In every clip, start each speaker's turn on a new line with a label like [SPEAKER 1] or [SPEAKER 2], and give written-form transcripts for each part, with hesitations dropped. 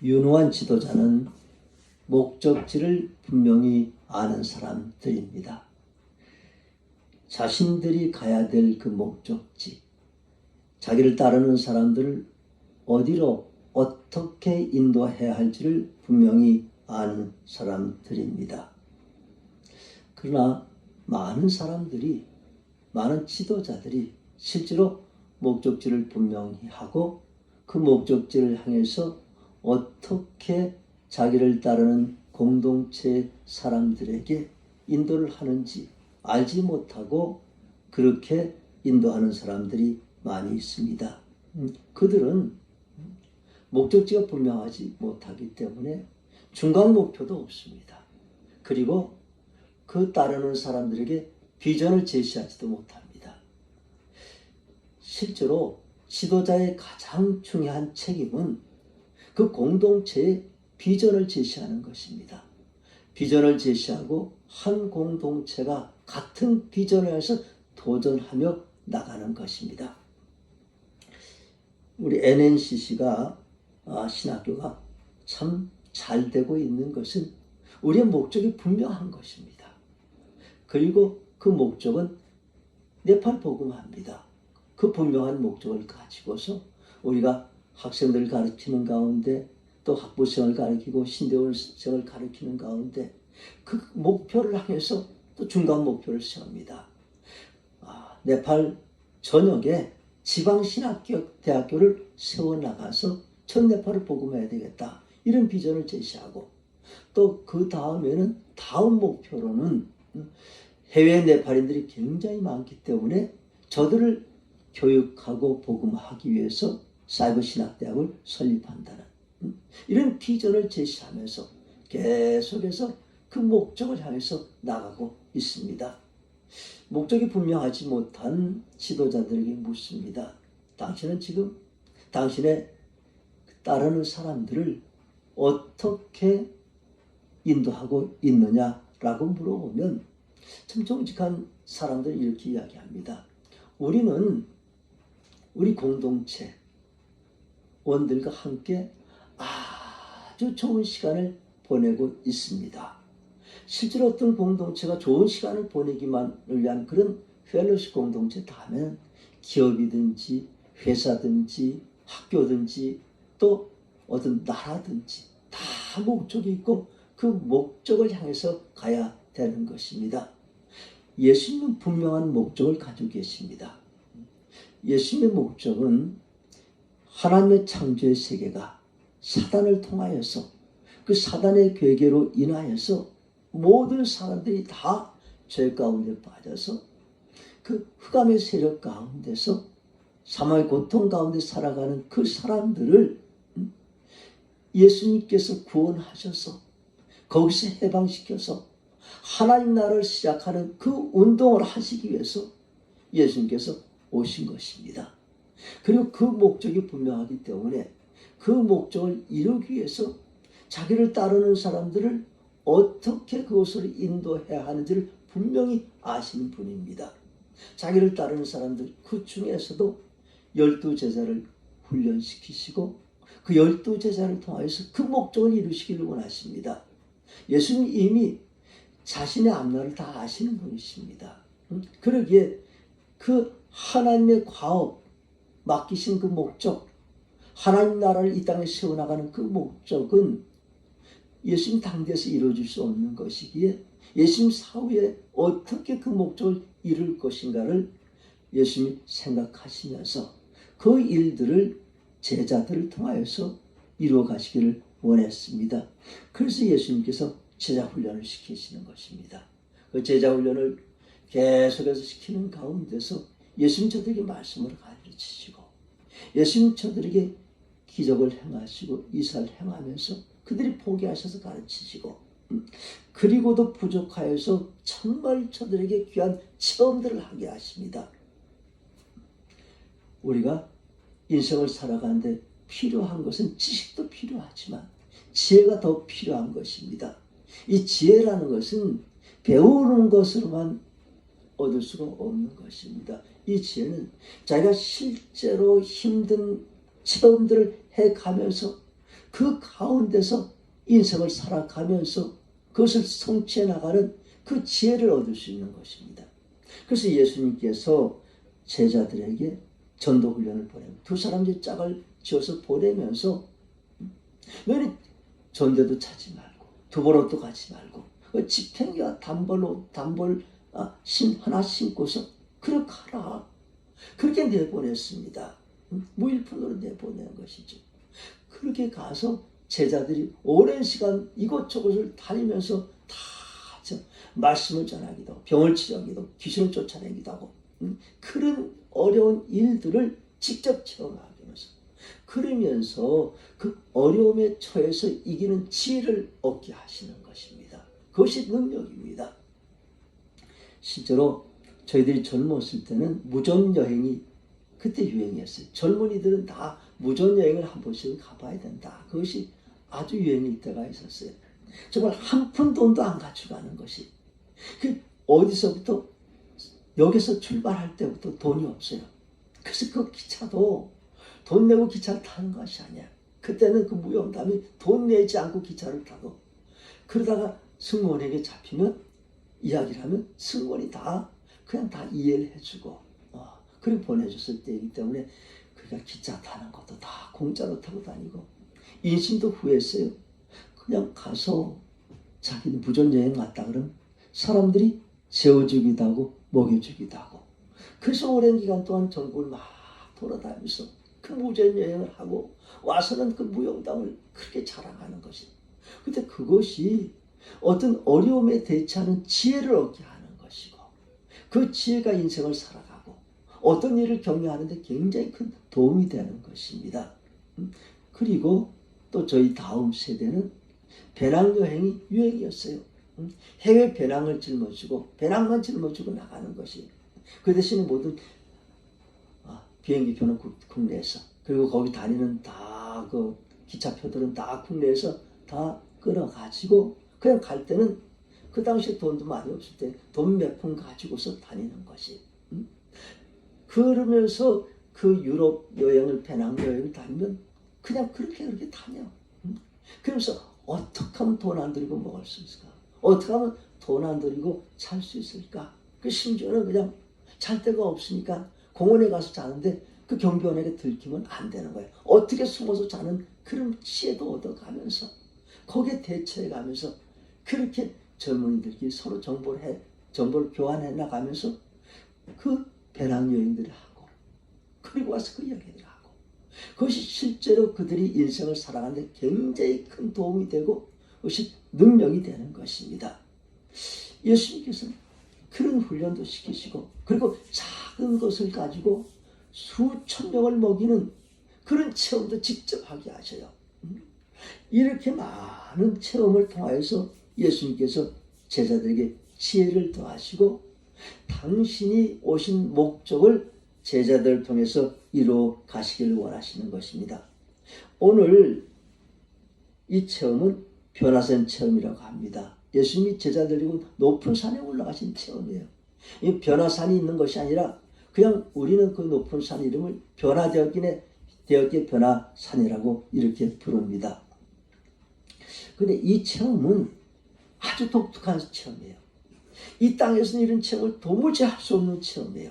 [SPEAKER 1] 유능한 지도자는 목적지를 분명히 아는 사람들입니다. 자신들이 가야 될 그 목적지, 자기를 따르는 사람들을 어디로 어떻게 인도해야 할지를 분명히 아는 사람들입니다. 그러나 많은 사람들이, 많은 지도자들이 실제로 목적지를 분명히 하고 그 목적지를 향해서 어떻게 자기를 따르는 공동체 사람들에게 인도를 하는지 알지 못하고 그렇게 인도하는 사람들이 많이 있습니다. 그들은 목적지가 분명하지 못하기 때문에 중간 목표도 없습니다. 그리고 그 따르는 사람들에게 비전을 제시하지도 못합니다. 실제로 지도자의 가장 중요한 책임은 그 공동체의 비전을 제시하는 것입니다. 비전을 제시하고 한 공동체가 같은 비전을 위해서 도전하며 나가는 것입니다. 우리 NNCC가 신학교가 참 잘 되고 있는 것은 우리의 목적이 분명한 것입니다. 그리고 그 목적은 네팔 복음화입니다. 그 분명한 목적을 가지고서 우리가 학생들을 가르치는 가운데 또 학부생을 가르치고 신대원생을 가르치는 가운데 그 목표를 향해서 또 중간 목표를 세웁니다. 네팔 전역에 지방신학대학교를 세워나가서 전 네팔을 복음해야 되겠다. 이런 비전을 제시하고 또 그 다음에는 다음 목표로는 해외 네팔인들이 굉장히 많기 때문에 저들을 교육하고 복음하기 위해서 사이버 신학대학을 설립한다는 이런 비전을 제시하면서 계속해서 그 목적을 향해서 나가고 있습니다. 목적이 분명하지 못한 지도자들에게 묻습니다. 당신은 지금 당신의 따르는 사람들을 어떻게 인도하고 있느냐라고 물어보면 참 정직한 사람들이 이렇게 이야기합니다. 우리는 우리 공동체 원들과 함께 아주 좋은 시간을 보내고 있습니다. 실제로 어떤 공동체가 좋은 시간을 보내기만을 위한 그런 펠로십 공동체 다음에는 기업이든지 회사든지 학교든지 또 어떤 나라든지 다 목적이 있고 그 목적을 향해서 가야 되는 것입니다. 예수님은 분명한 목적을 가지고 계십니다. 예수님의 목적은 하나님의 창조의 세계가 사단을 통하여서 그 사단의 괴계로 인하여서 모든 사람들이 다 죄 가운데 빠져서 그 흑암의 세력 가운데서 사망의 고통 가운데 살아가는 그 사람들을 예수님께서 구원하셔서 거기서 해방시켜서 하나님 나라를 시작하는 그 운동을 하시기 위해서 예수님께서 오신 것입니다. 그리고 그 목적이 분명하기 때문에 그 목적을 이루기 위해서 자기를 따르는 사람들을 어떻게 그것을 인도해야 하는지를 분명히 아시는 분입니다. 자기를 따르는 사람들 그 중에서도 12제자를 훈련시키시고 그 12제자를 통하여서 그 목적을 이루시기를 원하십니다. 예수님 이미 자신의 앞날을 다 아시는 분이십니다. 그러기에 그 하나님의 과업 맡기신 그 목적, 하나님 나라를 이 땅에 세워나가는 그 목적은 예수님 당대에서 이루어질 수 없는 것이기에 예수님 사후에 어떻게 그 목적을 이룰 것인가를 예수님이 생각하시면서 그 일들을 제자들을 통하여서 이루어 가시기를 원했습니다. 그래서 예수님께서 제자 훈련을 시키시는 것입니다. 그 제자 훈련을 계속해서 시키는 가운데서 예수님 저들에게 말씀을 가르치시고 예수님 저들에게 기적을 행하시고 이사를 행하면서 그들이 포기하셔서 가르치시고 그리고도 부족하여서 정말 저들에게 귀한 체험들을 하게 하십니다. 우리가 인생을 살아가는데 필요한 것은 지식도 필요하지만 지혜가 더 필요한 것입니다. 이 지혜라는 것은 배우는 것으로만 얻을 수가 없는 것입니다. 이 지혜는 자기가 실제로 힘든 체험들을 해가면서 그 가운데서 인생을 살아가면서 그것을 성취해 나가는 그 지혜를 얻을 수 있는 것입니다. 그래서 예수님께서 제자들에게 전도 훈련을 보내고 두 사람의 짝을 지어서 보내면서 너희는 전대도 차지 말고 두번옷도 가지 말고 지팽이와 단벌 하나 신고서 그렇게 하라. 그렇게 내보냈습니다. 무일푼으로 내보낸 것이죠. 그렇게 가서 제자들이 오랜 시간 이곳저곳을 다니면서 다 말씀을 전하기도 하고 병을 치료하기도 하고 귀신을 쫓아내기도 하고 그런 어려운 일들을 직접 체험하면서 그러면서 그 어려움에 처해서 이기는 지혜를 얻게 하시는 것입니다. 그것이 능력입니다. 실제로 저희들이 젊었을 때는 무전여행이 그때 유행이었어요. 젊은이들은 다 무전여행을 한 번씩은 가봐야 된다. 그것이 아주 유행일 때가 있었어요. 정말 한 푼 돈도 안 가져가는 것이. 어디서부터 여기서 출발할 때부터 돈이 없어요. 그래서 그 기차도 돈 내고 기차를 타는 것이 아니야. 그때는 그 무용담이 돈 내지 않고 기차를 타고 그러다가 승무원에게 잡히면 이야기를 하면 승무원이 그냥 다 이해를 해주고 그리고 보내줬을 때이기 때문에 그러니까 기차 타는 것도 다 공짜로 타고 다니고 인심도 후회했어요. 그냥 가서 자기는 무전여행 갔다 그러면 사람들이 재워주기도 하고 먹여주기도 하고 그래서 오랜 기간 동안 전국을 막 돌아다니면서 그 무전여행을 하고 와서는 그 무용담을 그렇게 자랑하는 것이. 근데 그것이 어떤 어려움에 대처하는 지혜를 얻게 하는 것이고 그 지혜가 인생을 살아가고 어떤 일을 격려하는데 굉장히 큰 도움이 되는 것입니다. 그리고 또 저희 다음 세대는 배낭여행이 유행이었어요. 해외 배낭을 짊어지고 배낭만 짊어지고 나가는 것이. 그 대신에 모든 비행기표는 국내에서 그리고 거기 다니는 다 그 기차표들은 다 국내에서 다 끌어가지고 그냥 갈 때는 그 당시에 돈도 많이 없을 때 돈 몇 푼 가지고서 다니는 것이. 그러면서 그 유럽 여행을 배낭여행을 다니면 그냥 그렇게 다녀. 그러면서 어떻게 하면 돈 안 들이고 먹을 수 있을까? 어떻게 하면 돈 안 들이고 살 수 있을까? 그 심지어는 그냥 잘 데가 없으니까 공원에 가서 자는데 그 경비원에게 들키면 안 되는 거예요. 어떻게 숨어서 자는 그런 지혜도 얻어가면서 거기에 대처해가면서 그렇게 젊은이들끼리 서로 정보를 교환해 나가면서 그 배낭여행들을 하고 그리고 와서 그 이야기들을 하고 그것이 실제로 그들이 인생을 살아가는데 굉장히 큰 도움이 되고 그것이 능력이 되는 것입니다. 예수님께서는 그런 훈련도 시키시고 그리고 작은 것을 가지고 수천 명을 먹이는 그런 체험도 직접 하게 하셔요. 이렇게 많은 체험을 통하여서 예수님께서 제자들에게 지혜를 더하시고 당신이 오신 목적을 제자들을 통해서 이루어 가시기를 원하시는 것입니다. 오늘 이 체험은 변화산 체험이라고 합니다. 예수님이 제자들이고 높은 산에 올라가신 체험이에요. 이 변화산이 있는 것이 아니라 그냥 우리는 그 높은 산 이름을 되었기에 변화산이라고 이렇게 부릅니다. 근데 이 체험은 아주 독특한 체험이에요. 이 땅에서는 이런 체험을 도무지 할 수 없는 체험이에요.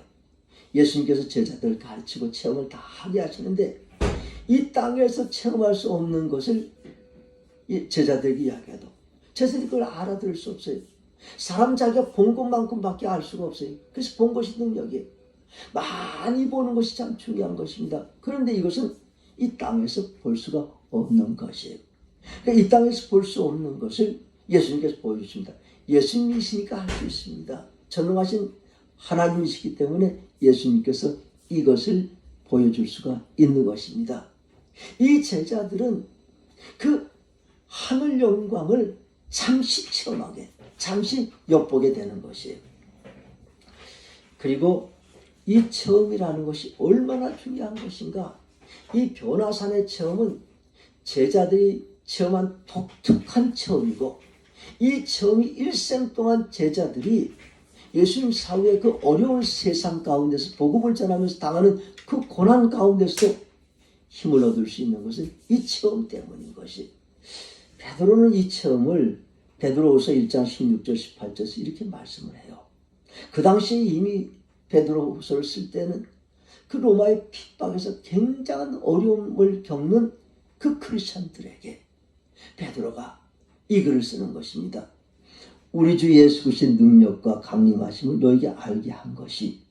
[SPEAKER 1] 예수님께서 제자들을 가르치고 체험을 다 하게 하시는데 이 땅에서 체험할 수 없는 것을 제자들에게 이야기해도 제자들이 그걸 알아들을 수 없어요. 사람 자기가 본 것만큼밖에 알 수가 없어요. 그래서 본 것이 능력이에요. 많이 보는 것이 참 중요한 것입니다. 그런데 이것은 이 땅에서 볼 수가 없는 것이에요. 그러니까 이 땅에서 볼 수 없는 것을 예수님께서 보여주십니다. 예수님이시니까 할 수 있습니다. 전능하신 하나님이시기 때문에 예수님께서 이것을 보여줄 수가 있는 것입니다. 이 제자들은 그 하늘 영광을 잠시 체험하게, 잠시 엿보게 되는 것이에요. 그리고 이 체험이라는 것이 얼마나 중요한 것인가. 이 변화산의 체험은 제자들이 체험한 독특한 체험이고 이 체험이 일생 동안 제자들이 예수님 사후에 그 어려운 세상 가운데서 복음을 전하면서 당하는 그 고난 가운데서도 힘을 얻을 수 있는 것은 이 체험 때문인 것이. 베드로는 이 체험을 베드로후서 1장 16절 18절에서 이렇게 말씀을 해요. 그 당시에 이미 베드로후서를 쓸 때는 그 로마의 핍박에서 굉장한 어려움을 겪는 그 크리스천들에게 베드로가 이 글을 쓰는 것입니다. 우리 주 예수 그리스도의 능력과 강림하심을 너에게 알게 한 것이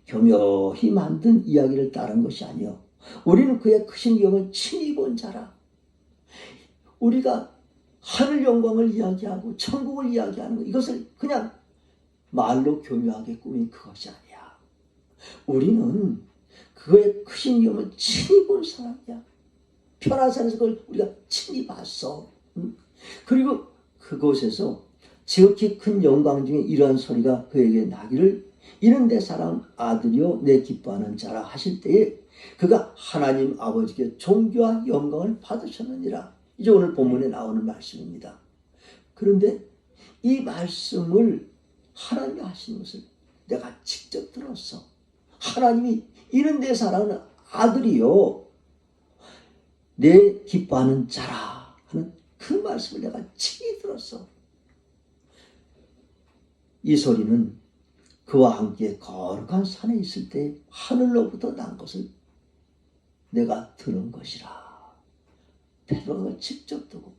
[SPEAKER 1] 교묘히 만든 이야기를 따른 것이 아니요 우리는 그의 크신 영을 친히 본 자라. 우리가 하늘 영광을 이야기하고 천국을 이야기하는 것, 이것을 그냥 말로 교묘하게 꾸민 그것이 아니야. 우리는 그의 크신 영을 친히 본 사람이야. 변화산에서 그걸 우리가 친히 봤어. 그리고 그곳에서 지극히 큰 영광 중에 이러한 소리가 그에게 나기를 이는 내 사랑 아들이요 내 기뻐하는 자라 하실 때에 그가 하나님 아버지께 존귀와 영광을 받으셨느니라. 이제 오늘 본문에 나오는 말씀입니다. 그런데 이 말씀을 하나님이 하시는 것을 내가 직접 들었어. 하나님이 이는 내 사랑하는 아들이요 내 기뻐하는 자라 하는 그 말씀을 내가 친히 들었어. 이 소리는 그와 함께 거룩한 산에 있을 때 하늘로부터 난 것을 내가 들은 것이라. 베드로가 직접 두고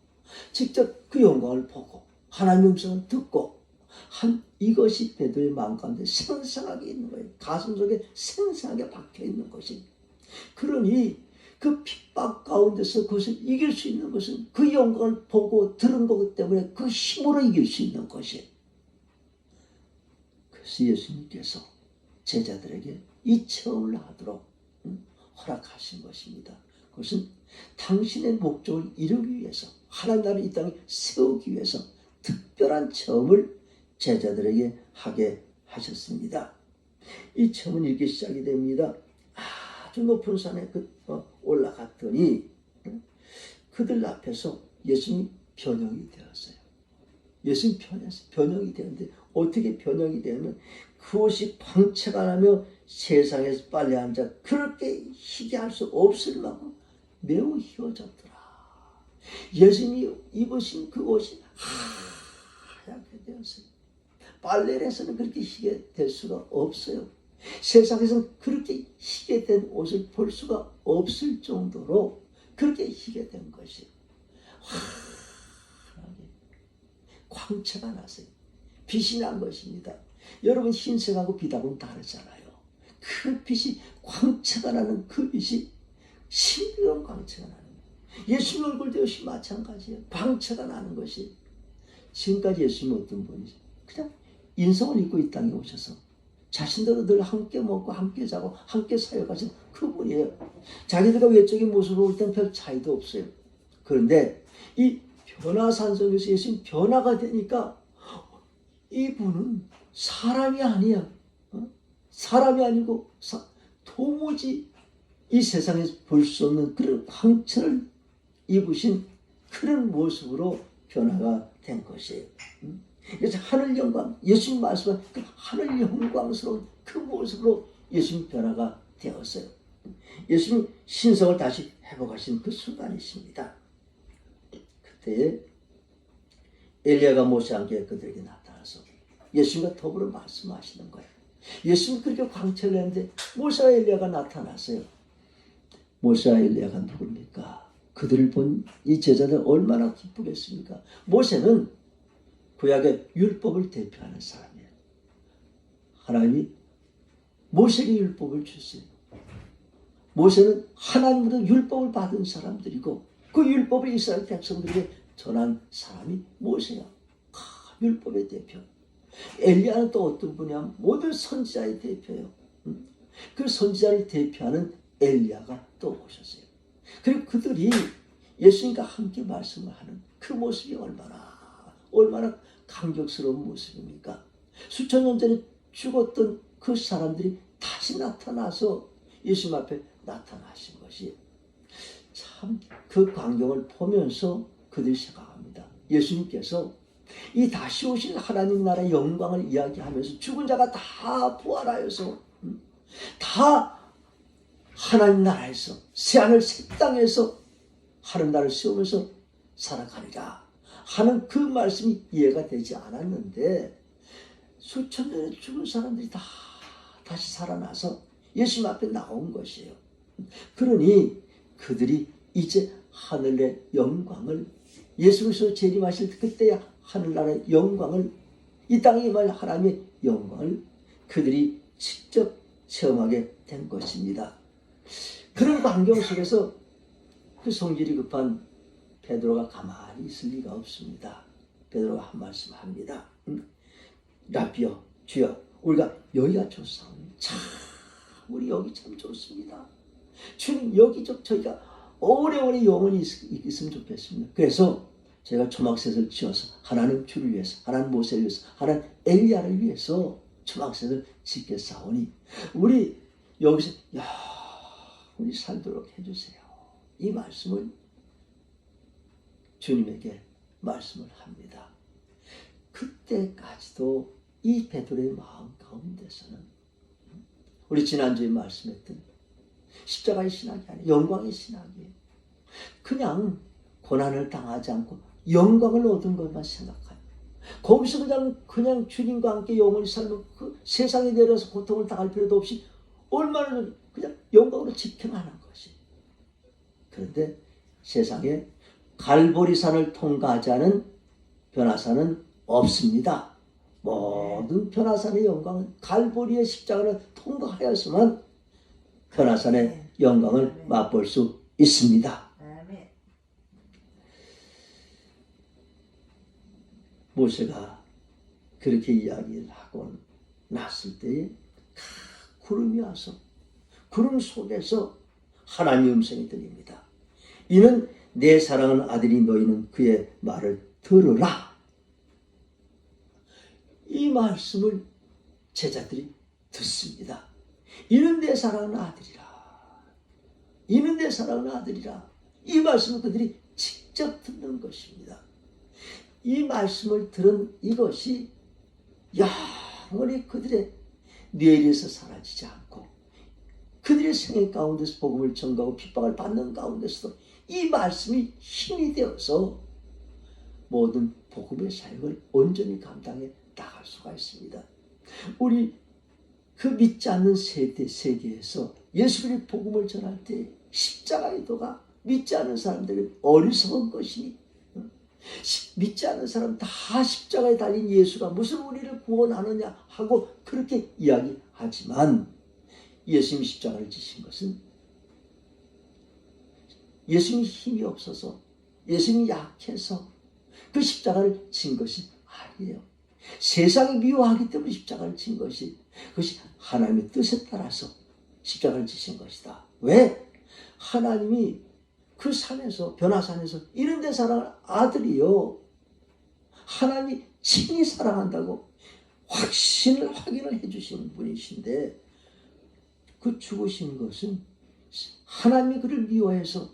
[SPEAKER 1] 직접 그 영광을 보고 하나님의 음성을 듣고 한 이것이 베드로의 마음 가운데 생생하게 있는 거예요. 가슴 속에 생생하게 박혀 있는 것이. 그러니 그 핍박 가운데서 그것을 이길 수 있는 것은 그 영광을 보고 들은 것 때문에 그 힘으로 이길 수 있는 것이. 그래서 예수님께서 제자들에게 이 체험을 하도록 허락하신 것입니다. 그것은 당신의 목적을 이루기 위해서 하나님 나라를 이 땅에 세우기 위해서 특별한 체험을 제자들에게 하게 하셨습니다. 이 체험은 이렇게 시작이 됩니다. 아주 높은 산에 올라갔더니 그들 앞에서 예수님이 변형이 되었어요. 예수님 변형이 되는데 어떻게 변형이 되면 그것이 광채가 나며 세상에서 빨리 앉아 그렇게 희게 할 수 없을 만큼 매우 희어졌더라. 예수님이 입으신 그 옷이 하얗게 되었어요. 빨래를 해서는 그렇게 희게 될 수가 없어요. 세상에서는 그렇게 희게 된 옷을 볼 수가 없을 정도로 그렇게 희게 된 것이에요. 환하게 광채가 났어요. 빛이 난 것입니다. 여러분 흰색하고 빛하고는 다르잖아요. 그 빛이 광채가 나는 그 빛이 신비로운 광채가 나는 거예요. 예수님 얼굴도 역시 마찬가지예요. 광채가 나는 것이. 지금까지 예수님은 어떤 분이죠? 그냥 인성을 입고 이 땅에 오셔서 자신들은 늘 함께 먹고 함께 자고 함께 사역하신 그분이에요. 자기들과 외적인 모습으로 올 땐 별 차이도 없어요. 그런데 이 변화산성에서 예수님 변화가 되니까 이분은 사람이 아니야. 사람이 아니고 도무지 이 세상에서 볼 수 없는 그런 광채를 입으신 그런 모습으로 변화가 된 것이에요. 그래서 하늘 영광, 예수님 말씀한 그 하늘 영광스러운 그 모습으로 예수님 변화가 되었어요. 예수님 신성을 다시 회복하신 그 순간이십니다. 그때에 엘리야가 모세와 함께 그들에게 나타나서 예수님과 더불어 말씀하시는 거예요. 예수님이 그렇게 광채를 냈는데 모세와 엘리야가 나타났어요. 모세와 엘리야가 누굽니까? 그들을 본 이 제자들 얼마나 기쁘겠습니까? 모세는 구약의 율법을 대표하는 사람이에요. 하나님이 모세에게 율법을 주세요. 모세는 하나님으로부터 율법을 받은 사람들이고 그 율법을 이스라엘 백성들에게 전한 사람이 모세야. 율법의 대표. 엘리야는 또 어떤 분이야? 모든 선지자의 대표예요. 그 선지자를 대표하는 엘리야가 또 오셨어요. 그리고 그들이 예수님과 함께 말씀을 하는 그 모습이 얼마나 감격스러운 모습입니까? 수천 년 전에 죽었던 그 사람들이 다시 나타나서 예수님 앞에 나타나신 것이 참 그 광경을 보면서 그들이 생각합니다. 예수님께서 이 다시 오신 하나님 나라의 영광을 이야기하면서 죽은 자가 다 부활하여서 다 하나님 나라에서 새하늘 새 땅에서 하는 날을 세우면서 살아가리라 하는 그 말씀이 이해가 되지 않았는데 수천 년에 죽은 사람들이 다 다시 살아나서 예수님 앞에 나온 것이에요. 그러니 그들이 이제 하늘의 영광을 예수 그리스도 재림하실 그때야 하늘나라의 영광을 이 땅에 임할 하나님의 영광을 그들이 직접 체험하게 된 것입니다. 그런 환경 속에서 그 성질이 급한 베드로가 가만히 있을 리가 없습니다. 베드로가 한 말씀 합니다. 라비여 주여 우리가 여기가 좋사오니 참 우리 여기 참 좋습니다. 주님 여기 저희가 오래오래 영원히 있으면 좋겠습니다. 그래서 제가 초막셋을 지어서 하나님 주를 위해서 하나님 모세를 위해서 하나님 엘리야를 위해서 초막셋을 짓겠사오니 우리 여기서 우리 살도록 해주세요. 이 말씀을 주님에게 말씀을 합니다. 그때까지도 이 베드로의 마음 가운데서는 우리 지난주에 말씀했던 십자가의 신학이 아니에요. 영광의 신학이에요. 그냥 고난을 당하지 않고 영광을 얻은 것만 생각하요. 거기서 그냥 주님과 함께 영원히 살면 그 세상에 내려서 고통을 당할 필요도 없이 얼마나 그냥 영광으로 집행하는 것이. 그런데 세상에 갈보리산을 통과하지 않은 변화산은 없습니다. 모든 변화산의 영광은 갈보리의 십자가를 통과하여서만 변화산의 영광을 맛볼 수 있습니다. 모세가 그렇게 이야기를 하고 났을 때에 구름이 와서 구름 속에서 하나님의 음성이 들립니다. 이는 내 사랑하는 아들이 너희는 그의 말을 들으라. 이 말씀을 제자들이 듣습니다. 이는 내 사랑하는 아들이라. 이는 내 사랑하는 아들이라. 이 말씀을 그들이 직접 듣는 것입니다. 이 말씀을 들은 이것이 영원히 그들의 뇌리에서 사라지지 않고 그들의 생애 가운데서 복음을 전가하고 핍박을 받는 가운데서도 이 말씀이 힘이 되어서 모든 복음의 사역을 온전히 감당해 나갈 수가 있습니다. 우리 그 믿지 않는 세계에서 예수의 복음을 전할 때 십자가의 도가 믿지 않는 사람들은 어리석은 것이니 믿지 않는 사람 다 십자가에 달린 예수가 무슨 우리를 구원하느냐 하고 그렇게 이야기하지만 예수님이 십자가를 지신 것은 예수님이 힘이 없어서 예수님이 약해서 그 십자가를 진 것이 아니에요. 세상이 미워하기 때문에 십자가를 진 것이 그것이 하나님의 뜻에 따라서 십자가를 지신 것이다. 왜? 하나님이 그 산에서 변화산에서 이런 데 사랑하는 아들이요 하나님이 친히 사랑한다고 확인을 해주시는 분이신데 그 죽으신 것은 하나님이 그를 미워해서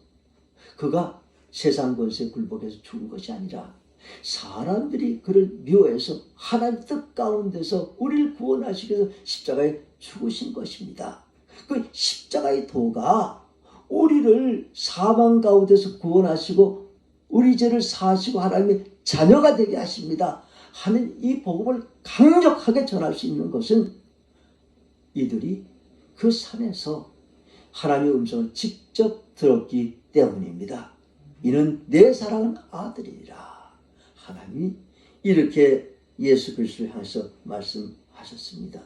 [SPEAKER 1] 그가 세상 권세에 굴복해서 죽은 것이 아니라 사람들이 그를 미워해서 하나님 뜻 가운데서 우리를 구원하시기 위해서 십자가에 죽으신 것입니다. 그 십자가의 도가 우리를 사망 가운데서 구원하시고 우리 죄를 사하시고 하나님의 자녀가 되게 하십니다 하는 이 복음을 강력하게 전할 수 있는 것은 이들이 그 산에서 하나님의 음성을 직접 들었기 때문입니다. 이는 내 사랑하는 아들이라. 하나님이 이렇게 예수 그리스도를 향해서 말씀하셨습니다.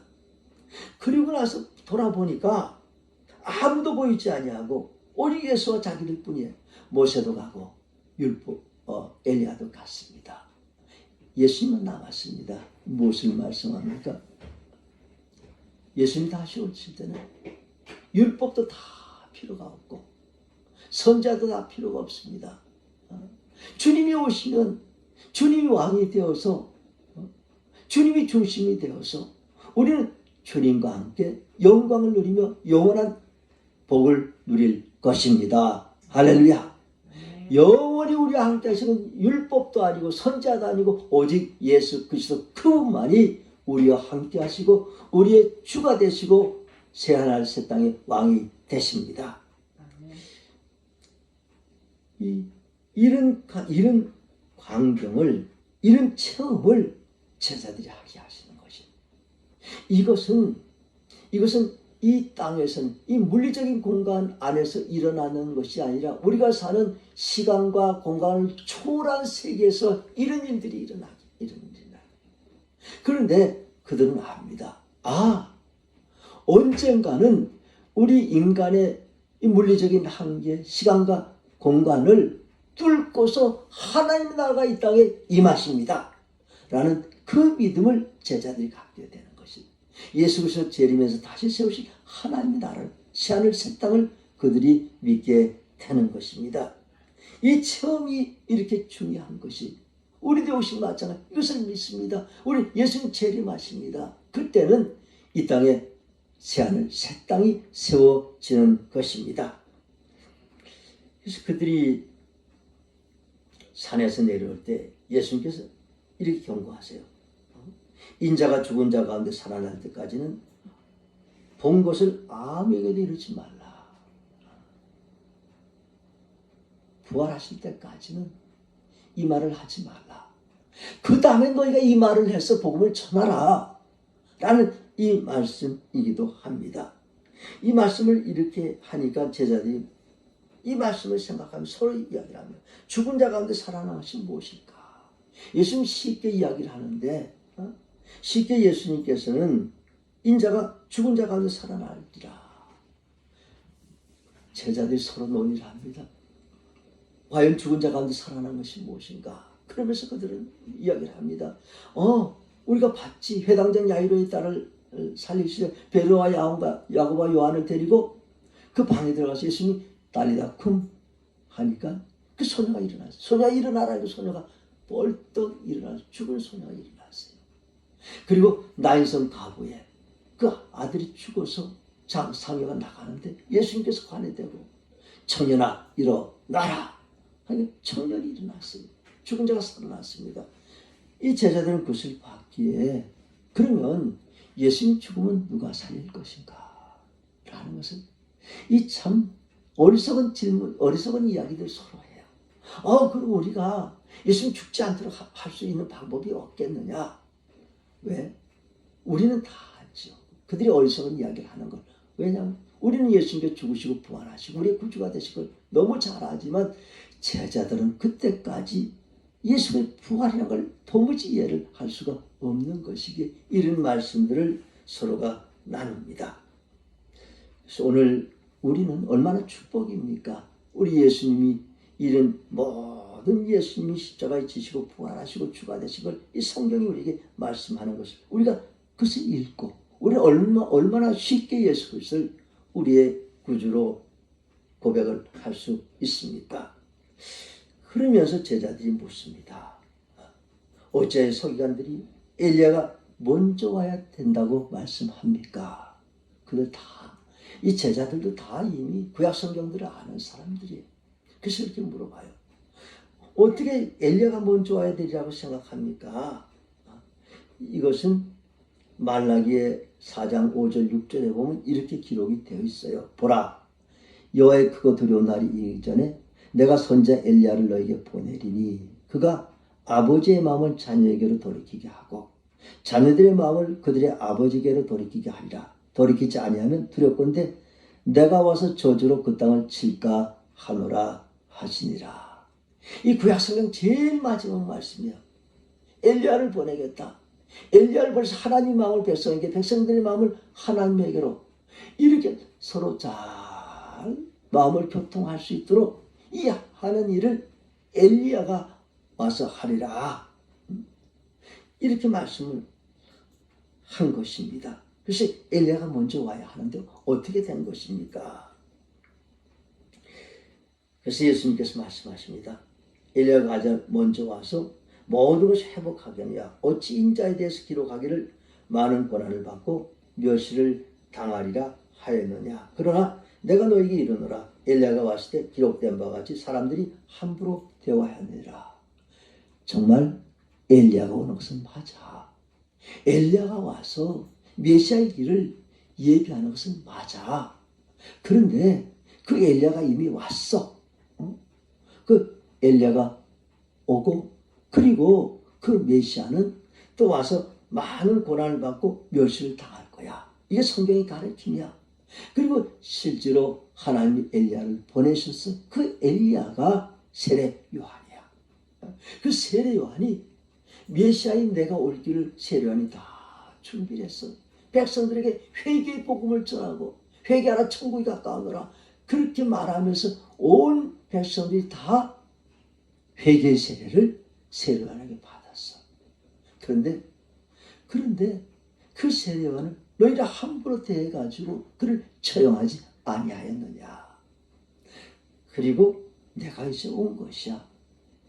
[SPEAKER 1] 그리고 나서 돌아보니까 아무도 보이지 아니하고 오직 예수와 자기들 뿐이에요. 모세도 가고 율법 엘리야도 갔습니다. 예수님은 남았습니다. 무엇을 말씀합니까? 예수님이 다시 오실 때는 율법도 다 필요가 없고 선자도 다 필요가 없습니다. 주님이 오시면 주님이 왕이 되어서 주님이 중심이 되어서 우리는 주님과 함께 영광을 누리며 영원한 복을 누릴 것입니다. 할렐루야. 영원히 우리와 함께 하시는 율법도 아니고 선자도 아니고 오직 예수 그리스도 그분만이 우리와 함께 하시고 우리의 주가 되시고 새하늘 새 땅의 왕이 되십니다. 이런 광경을, 이런 체험을 제자들이 하게 하시는 것입니다. 이것은 이 땅에서는 이 물리적인 공간 안에서 일어나는 것이 아니라 우리가 사는 시간과 공간을 초월한 세계에서 이런 일들이 일어나기. 그런데 그들은 압니다. 언젠가는 우리 인간의 이 물리적인 한계, 시간과 공간을 뚫고서 하나님의 나라가 이 땅에 임하십니다. 라는 그 믿음을 제자들이 갖게 되는 것입니다. 예수 그리스도 재림에서 다시 세우신 하나님의 나라를, 새하늘 새 땅을 그들이 믿게 되는 것입니다. 이 체험이 이렇게 중요한 것이 우리도 오신 마찬가지 이것을 믿습니다. 우리 예수님 재림하십니다. 그때는 이 땅에 새하늘 새 땅이 세워지는 것입니다. 그래서 그들이 산에서 내려올 때 예수님께서 이렇게 경고하세요. 인자가 죽은 자 가운데 살아날 때까지는 본 것을 아무에게도 이루지 말라. 부활하실 때까지는 이 말을 하지 말라. 그 다음에 너희가 이 말을 해서 복음을 전하라. 라는 이 말씀이기도 합니다. 이 말씀을 이렇게 하니까 제자들이 이 말씀을 생각하면 서로 이야기를 합니다. 죽은 자 가운데 살아나신 무엇일까? 예수님 쉽게 이야기를 하는데 쉽게 예수님께서는 인자가 죽은 자 가운데 살아날지라. 제자들이 서로 논의를 합니다. 과연 죽은 자 가운데 살아난 것이 무엇인가? 그러면서 그들은 이야기를 합니다. 우리가 봤지. 회당장 야이로의 딸을 살리시되 베드로와 야고보와 요한을 데리고 그 방에 들어가서 예수님이 딸이다 쿰 하니까 그 소녀가 일어났어요. 소녀가 일어나라. 그 소녀가 벌떡 일어나서 죽은 소녀가 일어났어요. 그리고 나인성 가부에 그 아들이 죽어서 상여가 나가는데 예수님께서 관에 대고 청년아 일어나라 하니 청년이 일어났어요. 죽은 자가 살아났습니다. 이 제자들은 그것을 봤기에 그러면 예수님 죽으면 누가 살릴 것인가? 라는 것은 이 참 어리석은 질문, 어리석은 이야기들 서로 해요. 그럼 우리가 예수님 죽지 않도록 할 수 있는 방법이 없겠느냐? 왜? 우리는 다 알죠. 그들이 어리석은 이야기를 하는 걸. 왜냐하면 우리는 예수님께 죽으시고 부활하시고 우리의 구주가 되신 걸 너무 잘 알지만 제자들은 그때까지 예수의 부활이라는 걸 도무지 이해를 할 수가 없는 것이기에 이런 말씀들을 서로가 나눕니다. 그래서 오늘 우리는 얼마나 축복입니까? 우리 예수님이 이런 모든 예수님이 십자가에 지시고 부활하시고 주가 되신 걸 이 성경이 우리에게 말씀하는 것을 우리가 그것을 읽고 우리는 얼마나 쉽게 예수 그리스도를 우리의 구주로 고백을 할 수 있습니까? 그러면서 제자들이 묻습니다. 어째 서기관들이 엘리야가 먼저 와야 된다고 말씀합니까? 그들 이 제자들도 다 이미 구약 성경들을 아는 사람들이에요. 그래서 이렇게 물어봐요. 어떻게 엘리야가 먼저 와야 되리라고 생각합니까? 이것은 말라기의 4장 5절 6절에 보면 이렇게 기록이 되어 있어요. 보라, 여호와의 크고 두려운 날이 이르기 전에 내가 선지자 엘리야를 너에게 보내리니 그가 아버지의 마음을 자녀에게로 돌이키게 하고 자녀들의 마음을 그들의 아버지에게로 돌이키게 하리라. 돌이키지 아니하면 두렵건대 내가 와서 저주로 그 땅을 칠까 하노라 하시니라. 이 구약성경 제일 마지막 말씀이에요. 엘리야를 보내겠다. 엘리야를 벌써 하나님 마음을 백성에게, 백성들의 마음을 하나님에게로 이렇게 서로 잘 마음을 교통할 수 있도록 이 하는 일을 엘리야가 와서 하리라. 이렇게 말씀을 한 것입니다. 그래서 엘리야가 먼저 와야 하는데 어떻게 된 것입니까? 그래서 예수님께서 말씀하십니다. 엘리야가 먼저 와서 모든 것을 회복하겠냐. 어찌 인자에 대해서 기록하기를 많은 고난을 받고 멸시를 당하리라 하였느냐. 그러나 내가 너에게 이르노라. 엘리야가 왔을 때 기록된 바와 같이 사람들이 함부로 대화하느니라. 정말 엘리야가 오는 것은 맞아. 엘리야가 와서 메시아의 길을 예비하는 것은 맞아. 그런데 그 엘리야가 이미 왔어. 그 엘리야가 오고 그리고 그 메시아는 또 와서 많은 고난을 받고 멸시를 당할 거야. 이게 성경이 가르치냐. 그리고 실제로 하나님이 엘리야를 보내셨어. 그 엘리야가 세례 요한이야. 그 세례 요한이 메시아인 내가 올 길을 세례 요한이 다 준비를 했어. 백성들에게 회개의 복음을 전하고 회개하라 천국이 가까우노라 그렇게 말하면서 온 백성들이 다 회개의 세례를 세례 요한에게 받았어. 그런데 그 세례 요한은 너희를 함부로 대해가지고 그를 처형하지 아니하였느냐. 그리고 내가 이제 온 것이야.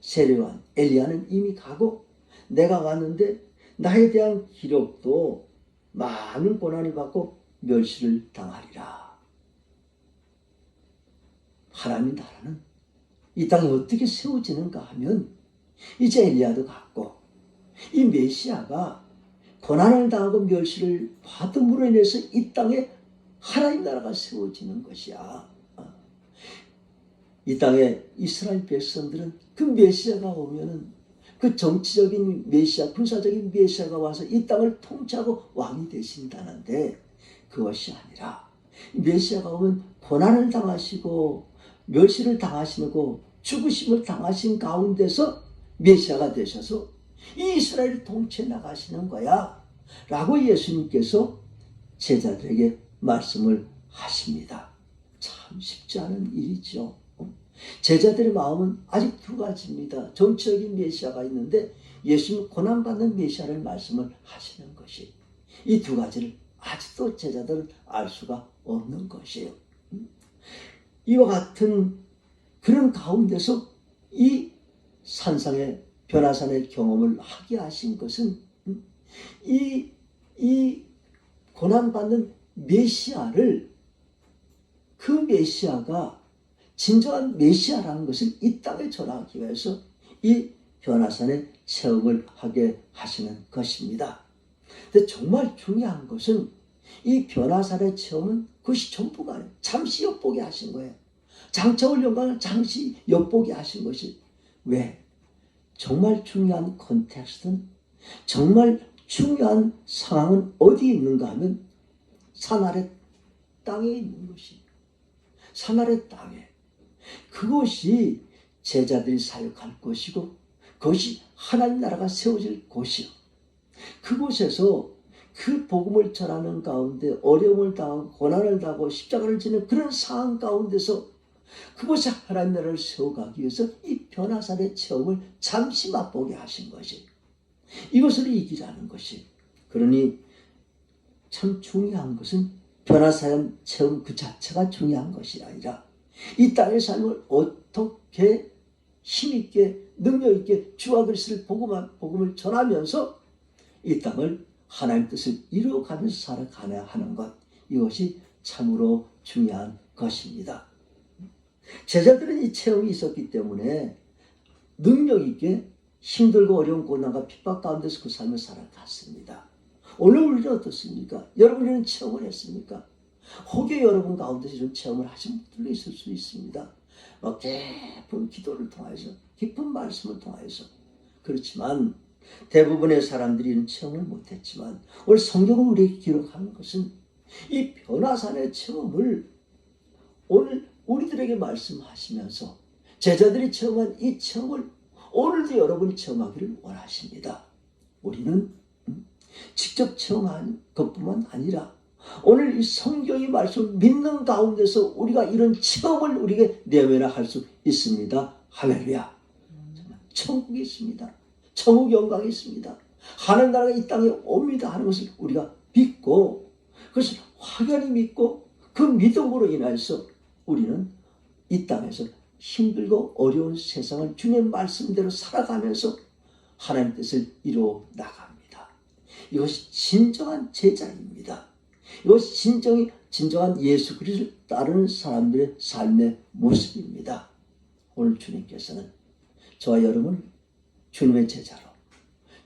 [SPEAKER 1] 세례 요한 엘리야는 이미 가고 내가 왔는데 나에 대한 기록도 많은 고난을 받고 멸시를 당하리라. 하나님의 나라는 이 땅에 어떻게 세워지는가 하면 이제 엘리야도 갔고 이 메시아가 고난을 당하고 멸시를 받음으로 인해서 이 땅에 하나님 나라가 세워지는 것이야. 이 땅에 이스라엘 백성들은 그 메시아가 오면은 그 정치적인 메시아, 군사적인 메시아가 와서 이 땅을 통치하고 왕이 되신다는데 그것이 아니라 메시아가 오면 고난을 당하시고 멸시를 당하시고 죽으심을 당하신 가운데서 메시아가 되셔서 이 이스라엘을 통치해 나가시는 거야 라고 예수님께서 제자들에게 말씀을 하십니다. 참 쉽지 않은 일이죠. 제자들의 마음은 아직 두 가지입니다. 정치적인 메시아가 있는데 예수님 고난받는 메시아를 말씀을 하시는 것이 이 두 가지를 아직도 제자들은 알 수가 없는 것이에요. 이와 같은 그런 가운데서 이 산상의 변화산의 경험을 하게 하신 것은 이 고난받는 메시아를 그 메시아가 진정한 메시아라는 것을 이 땅에 전하기 위해서 이 변화산의 체험을 하게 하시는 것입니다. 근데 정말 중요한 것은 이 변화산의 체험은 그것이 전부가 아니에요. 잠시 엿보게 하신 거예요. 장차올 영광을 잠시 엿보게 하신 것이 왜? 정말 중요한 컨텍스트는 정말 중요한 상황은 어디에 있는가 하면 산 아래 땅에 있는 것이 산 아래 땅에 그것이 제자들이 사역할 것이고 그것이 하나님 나라가 세워질 곳이요. 그곳에서 그 복음을 전하는 가운데 어려움을 당하고 고난을 당하고 십자가를 지는 그런 상황 가운데서 그곳에 하나님 나라를 세워가기 위해서 이 변화산의 체험을 잠시 맛보게 하신 것이 이것을 이기라는 것이 그러니 참 중요한 것은 변화산 체험 그 자체가 중요한 것이 아니라 이 땅의 삶을 어떻게 힘있게 능력있게 주와 그리스도를 복음을 전하면서 이 땅을 하나님 뜻을 이루어가면서 살아가야 하는 것 이것이 참으로 중요한 것입니다. 제자들은 이 체험이 있었기 때문에 능력있게 힘들고 어려운 고난과 핍박 가운데서 그 삶을 살아갔습니다. 오늘 우리는 어떻습니까? 여러분은 체험을 했습니까? 혹여 여러분 가운데서 이런 체험을 하신 분들도 있을 수 있습니다. 깊은 기도를 통해서 깊은 말씀을 통해서 그렇지만 대부분의 사람들이 이런 체험을 못했지만 오늘 성경을 우리에게 기록하는 것은 이 변화산의 체험을 오늘 우리들에게 말씀하시면서 제자들이 체험한 이 체험을 오늘도 여러분이 체험하기를 원하십니다. 우리는 직접 체험한 것뿐만 아니라 오늘 이 성경의 말씀을 믿는 가운데서 우리가 이런 체험을 우리에게 내면화할 수 있습니다. 할렐루야. 천국이 있습니다. 천국 영광이 있습니다. 하나님 나라가 이 땅에 옵니다 하는 것을 우리가 믿고 그것을 확연히 믿고 그 믿음으로 인해서 우리는 이 땅에서 힘들고 어려운 세상을 주님의 말씀대로 살아가면서 하나님의 뜻을 이루어 나갑니다. 이것이 진정한 제자입니다. 이것이 진정한 예수 그리스도를 따르는 사람들의 삶의 모습입니다. 오늘 주님께서는 저와 여러분 주님의 제자로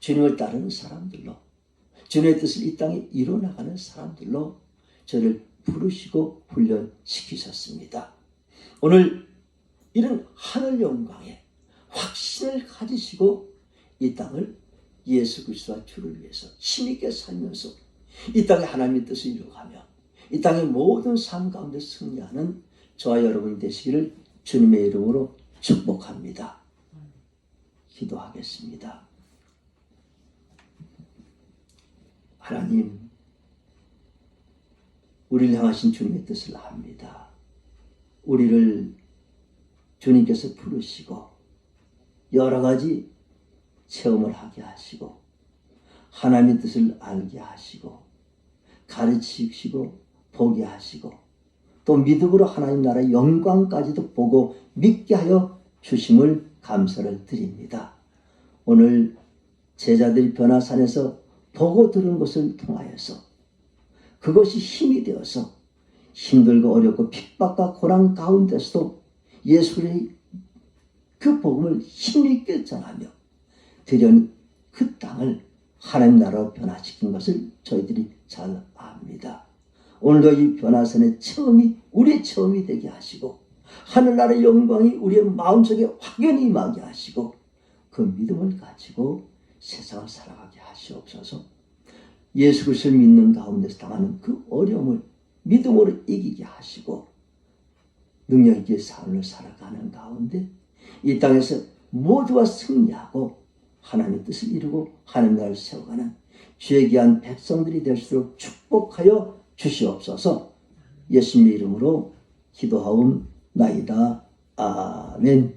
[SPEAKER 1] 주님을 따르는 사람들로 주님의 뜻을 이 땅에 이루어나가는 사람들로 저를 부르시고 훈련시키셨습니다. 오늘 이런 하늘 영광에 확신을 가지시고 이 땅을 예수 그리스도와 주를 위해서 힘있게 살면서 이 땅에 하나님의 뜻을 이루어가며 이 땅의 모든 삶 가운데 승리하는 저와 여러분이 되시기를 주님의 이름으로 축복합니다. 기도하겠습니다. 하나님, 우리를 향하신 주님의 뜻을 압니다. 우리를 주님께서 부르시고 여러 가지 체험을 하게 하시고 하나님의 뜻을 알게 하시고 가르치시고 보게 하시고 또 믿음으로 하나님 나라의 영광까지도 보고 믿게 하여 주심을 감사를 드립니다. 오늘 제자들이 변화산에서 보고 들은 것을 통하여서 그것이 힘이 되어서 힘들고 어렵고 핍박과 고난 가운데서도 예수의 그 복음을 힘있게 전하며 대련히 그 땅을 하나님 나라로 변화시킨 것을 저희들이 잘 압니다. 오늘도 이 변화선의 처음이 우리의 처음이 되게 하시고 하늘나라의 영광이 우리의 마음속에 확연히 임하게 하시고 그 믿음을 가지고 세상을 살아가게 하시옵소서. 예수 그리스도를 믿는 가운데서 당하는 그 어려움을 믿음으로 이기게 하시고 능력 있게 삶을 살아가는 가운데 이 땅에서 모두가 승리하고 하나님의 뜻을 이루고 하나님 나라를 세워가는 주의 귀한 백성들이 될 수 있도록 축복하여 주시옵소서. 예수님의 이름으로 기도하옵나이다. 아멘.